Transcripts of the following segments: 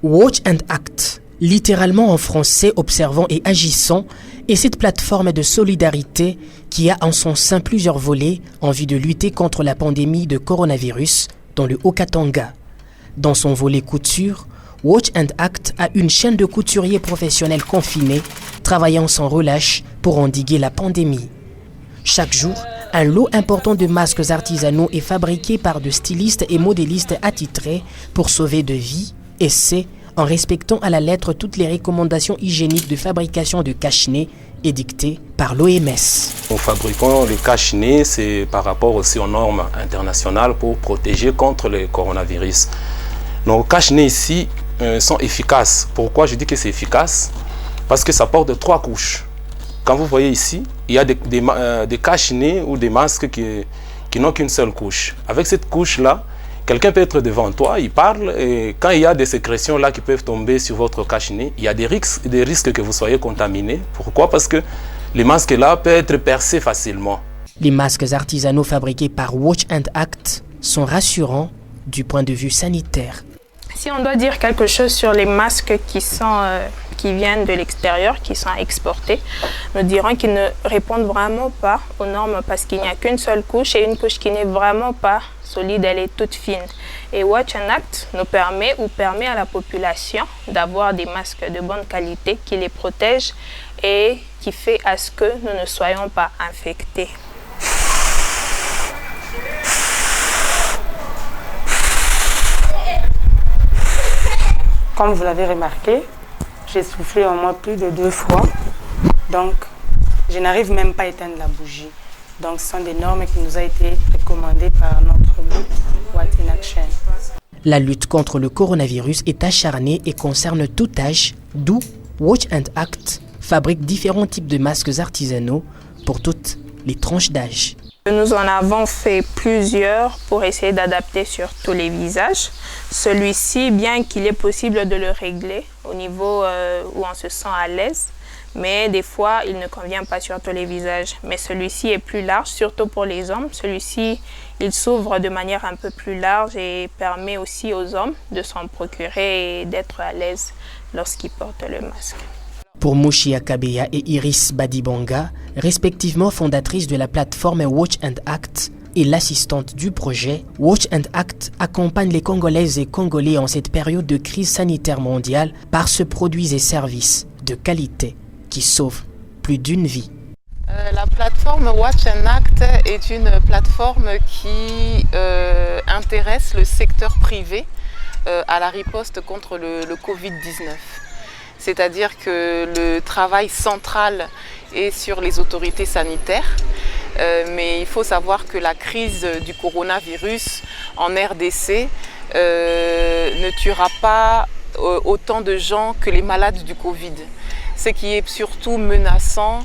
Watch and Act, littéralement en français observant et agissant, est cette plateforme de solidarité qui a en son sein plusieurs volets en vue de lutter contre la pandémie de coronavirus dans le Haut-Katanga. Dans son volet couture, Watch and Act a une chaîne de couturiers professionnels confinés travaillant sans relâche pour endiguer la pandémie. Chaque jour, un lot important de masques artisanaux est fabriqué par de stylistes et modélistes attitrés pour sauver de vies, et c'est en respectant à la lettre toutes les recommandations hygiéniques de fabrication de cache-nez édictées par l'OMS. Nous fabriquons les cache-nez, c'est par rapport aussi aux normes internationales pour protéger contre le coronavirus. Nos cache-nez ici sont efficaces. Pourquoi je dis que c'est efficace? Parce que ça porte 3 couches. Quand vous voyez ici, il y a des cache-nez ou des masques qui n'ont qu'une seule couche. Avec cette couche-là, quelqu'un peut être devant toi, il parle, et quand il y a des sécrétions là qui peuvent tomber sur votre cache-nez, il y a des risques que vous soyez contaminé. Pourquoi? Parce que les masques là peuvent être percés facilement. Les masques artisanaux fabriqués par Watch and Act sont rassurants du point de vue sanitaire. Si on doit dire quelque chose sur les masques qui viennent de l'extérieur, qui sont exportés, nous dirons qu'ils ne répondent vraiment pas aux normes parce qu'il n'y a qu'une seule couche et une couche qui n'est vraiment pas solide, elle est toute fine. Et Watch and Act nous permet à la population d'avoir des masques de bonne qualité qui les protègent et qui fait à ce que nous ne soyons pas infectés. Comme vous l'avez remarqué, j'ai soufflé au moins plus de 2 fois. Donc, je n'arrive même pas à éteindre la bougie. Donc, ce sont des normes qui nous ont été recommandées par notre groupe Watch in Action. La lutte contre le coronavirus est acharnée et concerne tout âge, d'où Watch and Act fabrique différents types de masques artisanaux pour toutes les tranches d'âge. Nous en avons fait plusieurs pour essayer d'adapter sur tous les visages. Celui-ci, bien qu'il est possible de le régler au niveau où on se sent à l'aise, mais des fois, il ne convient pas sur tous les visages. Mais celui-ci est plus large, surtout pour les hommes. Celui-ci, il s'ouvre de manière un peu plus large et permet aussi aux hommes de s'en procurer et d'être à l'aise lorsqu'ils portent le masque. Pour Mushia Kabeya et Iris Badibanga, respectivement fondatrices de la plateforme Watch and Act et l'assistante du projet, Watch and Act accompagne les Congolaises et Congolais en cette période de crise sanitaire mondiale par ce produits et services de qualité qui sauvent plus d'une vie. La plateforme Watch and Act est une plateforme qui intéresse le secteur privé à la riposte contre le Covid-19. C'est-à-dire que le travail central est sur les autorités sanitaires, mais il faut savoir que la crise du coronavirus en RDC ne tuera pas autant de gens que les malades du Covid. Ce qui est surtout menaçant,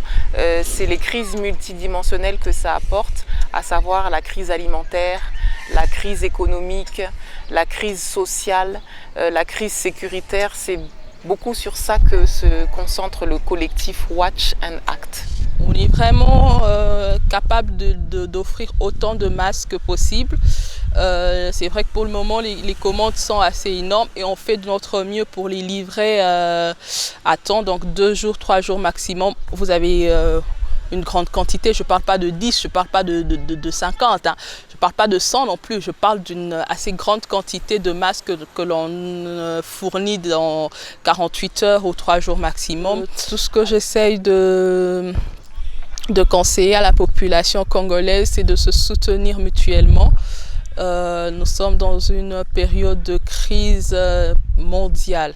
c'est les crises multidimensionnelles que ça apporte, à savoir la crise alimentaire, la crise économique, la crise sociale, la crise sécuritaire. C'est beaucoup sur ça que se concentre le collectif Watch and Act. On est vraiment capable d'offrir autant de masques possible. C'est vrai que pour le moment, les commandes sont assez énormes et on fait de notre mieux pour les livrer à temps, donc 2 jours, 3 jours maximum. Vous avez une grande quantité, je ne parle pas de 10, je ne parle pas de 50, hein. Je ne parle pas de 100 non plus, je parle d'une assez grande quantité de masques que l'on fournit dans 48 heures ou 3 jours maximum. Tout ce que j'essaye de conseiller à la population congolaise, c'est de se soutenir mutuellement. Nous sommes dans une période de crise mondiale.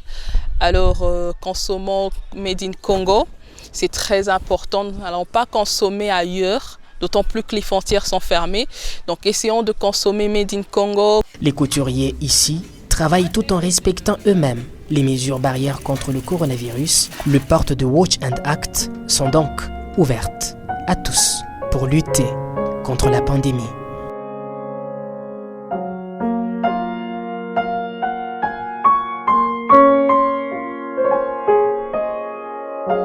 Alors, consommons Made in Congo. C'est très important. Nous n'allons pas consommer ailleurs, d'autant plus que les frontières sont fermées. Donc, essayons de consommer Made in Congo. Les couturiers ici travaillent tout en respectant eux-mêmes les mesures barrières contre le coronavirus. Les portes de Watch and Act sont donc ouvertes à tous pour lutter contre la pandémie.